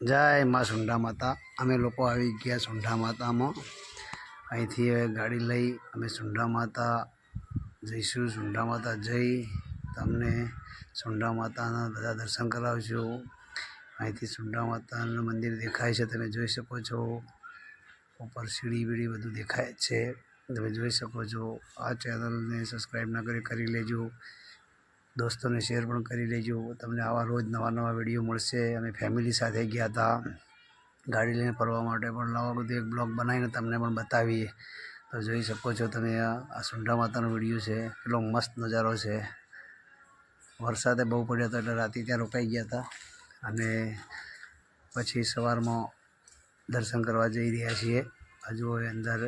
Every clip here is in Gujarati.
જય માં સુંઢા માતા। અમે લોકો આવી ગયા સુંઢા માતામાં। અહીંથી હવે ગાડી લઈ અમે સુંઢા માતા જઈશું। સુંઢા માતા જઈ તમને સુંઢા માતાના બધા દર્શન કરાવશું। અહીંથી સુંઢા માતાનું મંદિર દેખાય છે, તમે જોઈ શકો છો। ઉપર સીડી બીડી બધું દેખાય છે, તમે જોઈ શકો છો। આ ચેનલને સબસ્ક્રાઈબ ના કરી લેજો, દોસ્તોને શેર પણ કરી લેજો। તમને આવા રોજ નવા વિડીયો મળશે। અમે ફેમિલી સાથે ગયા હતા ગાડી લઈને ફરવા માટે, પણ લાવો બધું એક બ્લોગ બનાવીને તમને પણ બતાવીએ। તો જોઈ શકો છો તમે, આ સુંઢા માતાનો વિડીયો છે। કેટલો મસ્ત નજારો છે। વરસાદે બહુ પડ્યો હતો એટલે રાતે ત્યાં રોકાઈ ગયા હતા, અને પછી સવારમાં દર્શન કરવા જઈ રહ્યા છીએ। હજુ હવે અંદર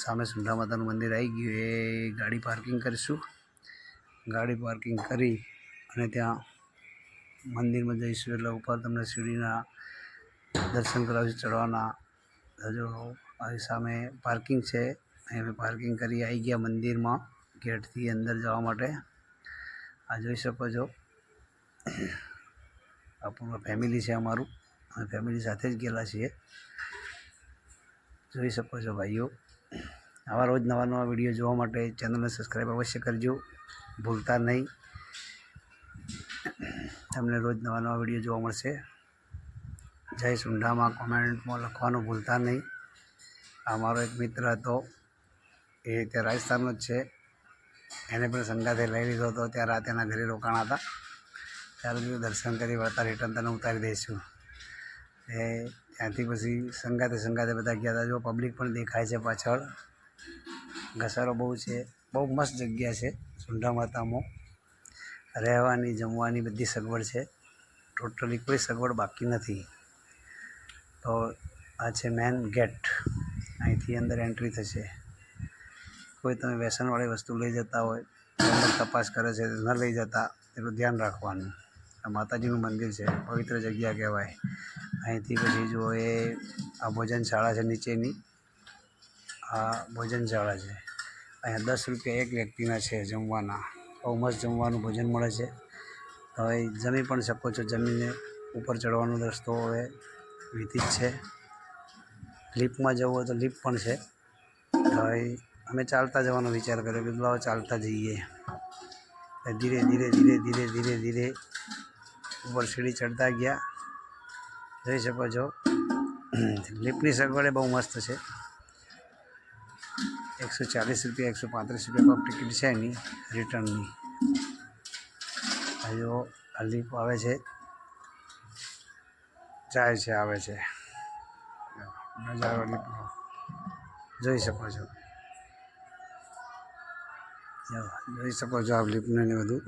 સામે સુંઢા માતાનું મંદિર આવી ગયું, એ ગાડી પાર્કિંગ કરીશું। ગાડી પાર્કિંગ કરી અને ત્યાં મંદિરમાં જઈશું, એટલે ઉપર તમને સીડીના દર્શન કરાવીશું ચડવાના। હજુ આવી સામે પાર્કિંગ છે, અહીં અમે પાર્કિંગ કરી આવી ગયા મંદિરમાં ગેટથી અંદર જવા માટે। આ જોઈ શકો છો, આ પૂરું ફેમિલી છે અમારું, અમે ફેમિલી સાથે જ ગયેલા છીએ। જોઈ શકો છો ભાઈઓ। આવા રોજ નવા વિડીયો જોવા માટે ચેનલને સબસ્ક્રાઈબ અવશ્ય કરજો, ભૂલતા નહીં। તમને રોજ નવા વિડીયો જોવા મળશે। જય સુંઢામાં કોમેન્ટમાં લખવાનું ભૂલતા નહીં। આ મારો એક મિત્ર હતો, એ ત્યાં રાજસ્થાનનો જ છે, એને પણ સંગાથે લઈ લીધો હતો। ત્યાં રાતે એના ઘરે રોકાણા હતા, ત્યારે જો દર્શન કરી વળતા રિટર્ન તને ઉતારી દઈશું। એ ત્યાંથી પછી સંગાથે બધા ગયા હતા। જો પબ્લિક પણ દેખાય છે પાછળ, ઘસારો બહુ છે, બહુ મસ્ત જગ્યા છે સુંઢા માતામાં। રહેવાની જમવાની બધી સગવડ છે, ટોટલી કોઈ સગવડ બાકી નથી। તો આ છે મેન ગેટ, અહીંથી અંદર એન્ટ્રી થશે। કોઈ તમે વ્યસનવાળી વસ્તુ લઈ જતા હોય તો અંદર તપાસ કરે છે, ન લઈ જતા, એટલું ધ્યાન રાખવાનું। આ માતાજીનું મંદિર છે, પવિત્ર જગ્યા કહેવાય। અહીંથી પછી જો એ આ ભોજનશાળા છે નીચેની, આ ભોજનશાળા છે। અહીંયા 10 રૂપિયા એક વ્યક્તિના છે જમવાના। બહુ મસ્ત જમવાનું ભોજન મળે છે। હવે જમી પણ શકો છો, જમીને ઉપર ચડવાનો રસ્તો હવે વિધિ જ છે। લિફ્ટમાં જવું હોય તો લિફ્ટ પણ છે। હવે અમે ચાલતા જવાનો વિચાર કર્યો કે લાવો ચાલતા જઈએ। ધીરે ધીરે ઉપર સીડી ચડતા ગયા। જોઈ શકો છો, લિફ્ટની સગવડ બહુ મસ્ત છે। 140 રૂપિયા 135 રૂપિયા પર ટિકિટ છે એની રિટર્નની। હજુ આ લિફ્ટ આવે છે, જાય છે, આવે છે, નજારો લિફ્ટનો જોઈ શકો છો। જોઈ શકો છો આ લિફ્ટને બધું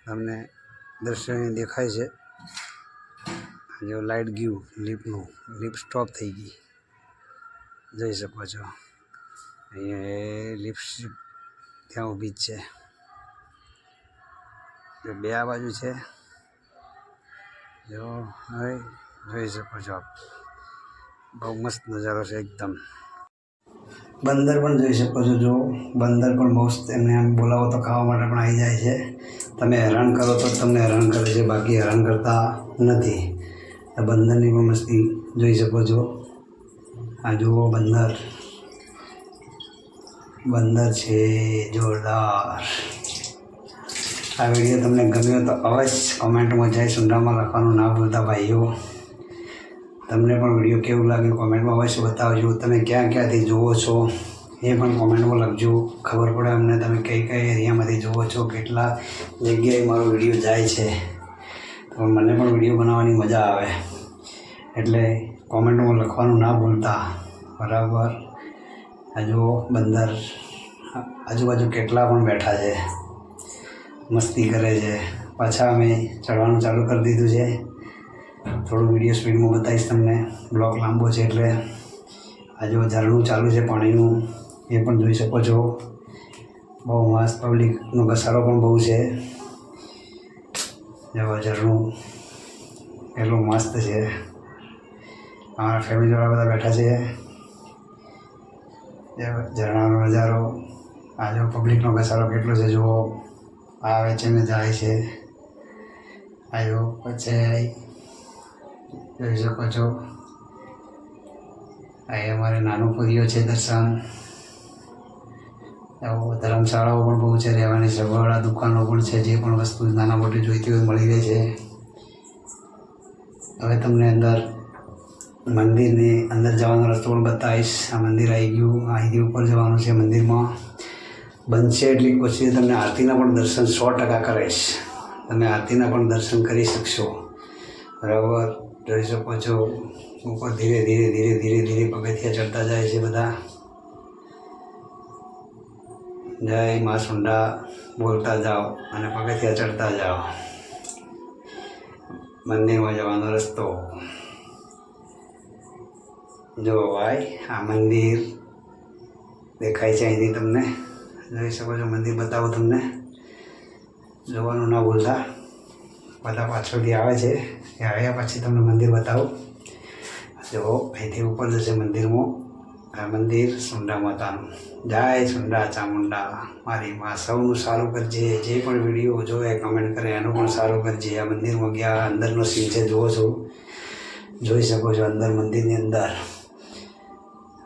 તમને દ્રશ્ય દેખાય છે। જો લાઇટ ગયું લિફ્ટનું, લિફ્ટ સ્ટોપ થઈ ગઈ, જોઈ શકો છો। અહીંયા લિફ્ટ ત્યાં ઊભી જ છે, જો બે આ બાજુ છે। જો હવે જોઈ શકો છો આપ, બહુ મસ્ત નજારો છે એકદમ। બંદર પણ જોઈ શકો છો, જો બંદર પણ મસ્ત, એમને આમ બોલાવો તો ખાવા માટે પણ આવી જાય છે। તમે હેરાન કરો તો તમને હેરાન કરે છે, બાકી હેરાન કરતા નથી। આ બંદરની પણ મસ્તી જોઈ શકો છો। આ જુઓ બંદર છે જોરદાર। આ વિડીયો તમને ગમ્યો તો અવશ્ય કોમેન્ટમાં જય સુંઢામાં લખવાનું ના ભૂલતા ભાઈઓ। તમને પણ વિડીયો કેવું લાગ્યું કોમેન્ટમાં અવશ્ય બતાવજો। તમે ક્યાંથી જુઓ છો એ પણ કોમેન્ટમાં લખજો, ખબર પડે અમને તમે કઈ એરિયામાંથી જુઓ છો, કેટલા જગ્યાએ મારો વિડીયો જાય છે, તો મને પણ વિડીયો બનાવવાની મજા આવે। એટલે કોમેન્ટમાં લખવાનું ના ભૂલતા, બરાબર। આ જુઓ બંદર, આજુબાજુ કેટલા પણ બેઠા છે, મસ્તી કરે છે। પાછા અમે ચડવાનું ચાલુ કરી દીધું છે। થોડું વિડીયો સ્પીડમાં બતાવીશ તમને, બ્લોગ લાંબો છે એટલે। આજે ઝરણું ચાલુ છે પાણીનું, એ પણ જોઈ શકો છો। બહુ મસ્ત, પબ્લિકનો ઘસારો પણ બહુ છે। જેવો ઝરણું એટલું મસ્ત છે। અમારા ફેમિલીવાળા બધા બેઠા છે। ઝરણાનો નજારો, આ જો પબ્લિકનો ઘસારો કેટલો છે જુઓ, આવે છે ને જાય છે। આવ્યો પછી જોઈ શકો છો અહીં અમારે નાનો પુરીઓ છે દર્શન. ધર્મશાળાઓ પણ બહુ છે, રહેવાની સગવડ, દુકાનો પણ છે, જે પણ વસ્તુ નાના મોટી જોઈતી હોય મળી રહે છે. હવે તમને અંદર મંદિરની અંદર જવાનો રસ્તો પણ બતાવીશ. આ મંદિર આવી ગયું, અહીંથી ઉપર જવાનું છે. મંદિરમાં બનશે એટલી કોશિશ તમને આરતીના પણ દર્શન 100% કરાવીશ. તમે આરતીના પણ દર્શન કરી શકશો. બરાબર, જોઈ શકો છો ઉપર ધીરે ધીરે ધીરે ધીરે ધીરે પગથિયા ચડતા જાય છે બધા. જય મા સુંડા બોલતા જાઓ અને પગથિયા ચડતા જાઓ. મંદિરમાં જવાનો રસ્તો જો ભાઈ, આ મંદિર દેખાય છે અહીંથી તમને. જોઈ શકો છો, મંદિર બતાવો તમને. જોવાનું ના ભૂલતા, બધા પાછળથી આવે છે. એ આવ્યા પછી તમને મંદિર બતાવું. જો અહીંથી ઉપર જશે મંદિરમાં. આ મંદિર સુંડા માતાનું. જય સુંડા ચામુંડા મારી માં. સૌનું સારું કરજે. જે પણ વિડીયો જોવે કમેન્ટ કરે એનું પણ સારું કરજે. આ મંદિરમાં ગયા, અંદરનો સીન છે, જુઓ છો, જોઈ શકો છો અંદર મંદિરની અંદર.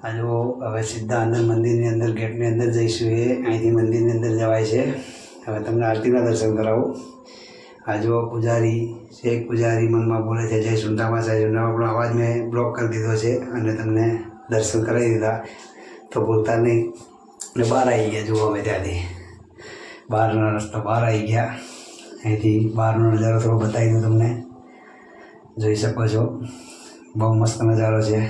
આ જો હવે સીધા અંદર મંદિરની અંદર ગેટની અંદર જઈશું. એ અહીંથી મંદિરની અંદર જવાય છે. હવે તમને આરતીના દર્શન કરાવું. આ જો પૂજારી શેખ પૂજારી મનમાં બોલે છે જય સુંડામાં જય સુંડામાં, આપણો અવાજ મેં બ્લોક કરી દીધો છે અને તમને દર્શન કરાવી દીધા. તો બોલતા નહીં. એટલે બહાર આવી ગયા. જુઓ અમે ત્યાંથી બહારનો રસ્તો બહાર આવી ગયા. અહીંથી બહારનો નજારો થોડો બતાવી દઉં તમને. જોઈ શકો છો બહુ મસ્ત નજારો છે.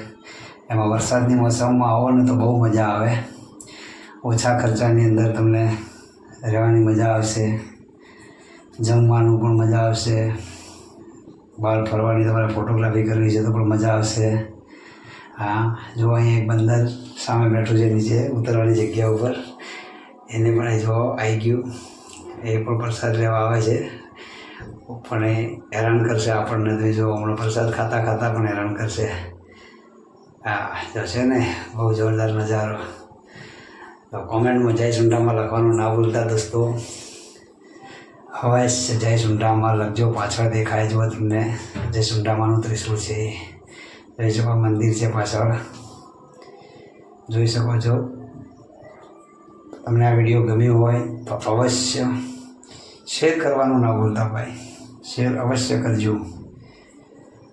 એમાં વરસાદની મોસમમાં આવો ને તો બહુ મજા આવે. ઓછા ખર્ચાની અંદર તમને રહેવાની મજા આવશે, જમવાનું પણ મજા આવશે, બહાર ફરવાની, તમારે ફોટોગ્રાફી કરવી છે તો પણ મજા આવશે. હા, જો અહીં એક બંદર સામે બેઠું છે નીચે ઉતરવાની જગ્યા ઉપર. એને પણ જો આવી ગયું. એ પણ પ્રસાદ લેવા આવે છે, પણ એ હેરાન કરશે આપણને. તો જો હમણાં પ્રસાદ ખાતા ખાતા પણ હેરાન કરશે. હા, જો છે ને બહુ જોરદાર નજારો. તો કોમેન્ટમાં જય સુંડામાં લખવાનું ના ભૂલતા દોસ્તો. અવશ્ય જય સુંડામાં લખજો. પાછળ દેખાય જો તમને જય સુંડામાનું ત્રિશુળ છે. જોઈ શકો, મંદિર છે પાછળ, જોઈ શકો છો. તમને આ વિડીયો ગમ્યો હોય તો અવશ્ય શેર કરવાનું ના ભૂલતા ભાઈ. શેર અવશ્ય કરજો.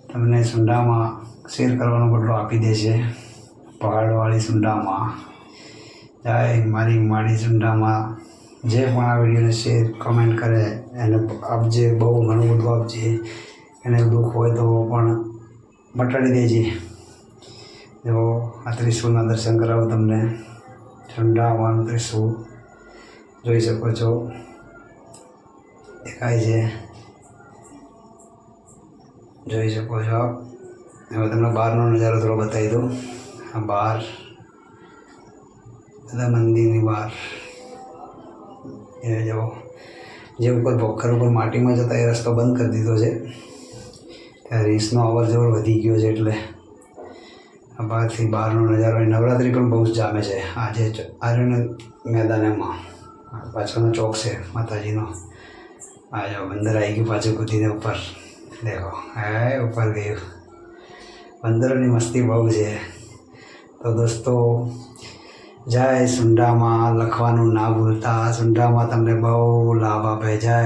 તમને સુંડામાં શેર કરવાનો બદલો આપી દેશે. પહાડવાળી સુંડામાં જય મારી માડી સુંડામાં. જે પણ આ વિડીયોને શેર કમેન્ટ કરે એને આપજે. બહુ ઘણું બધું આપજે. એને દુઃખ હોય તો પણ મટાડી દેજે. જો આ ત્રિશુળના દર્શન કરાવું તમને. સુંડામાનું ત્રિશુળ જોઈ શકો છો, દેખાય છે, જોઈ શકો છો. હવે તમને બહારનો નજારો થોડો બતાવી દઉં. આ બહાર બધા મંદિરની બહાર એ જો જે ઉપર ભોખર ઉપર માટીમાં જતા એ રસ્તો બંધ કરી દીધો છે. ત્યાં રીંછનો અવર જવર વધી ગયો છે. એટલે આ બહારથી બહારનો નજારો. નવરાત્રિ પણ બહુ જ જામે છે. આજે આર્યન મેદાનમાં પાછળનો ચોક છે માતાજીનો. આ જો બંદર આવી ગયું પાછું કૂદીને ઉપર. દેખો, હા ઉપર ગયું. બંદરોની મસ્તી બહુ છે. તો દોસ્તો જય સુંડામાં લખવાનું ના ભૂલતા. સુંડામાં તમને બહુ લાભ આપે. જય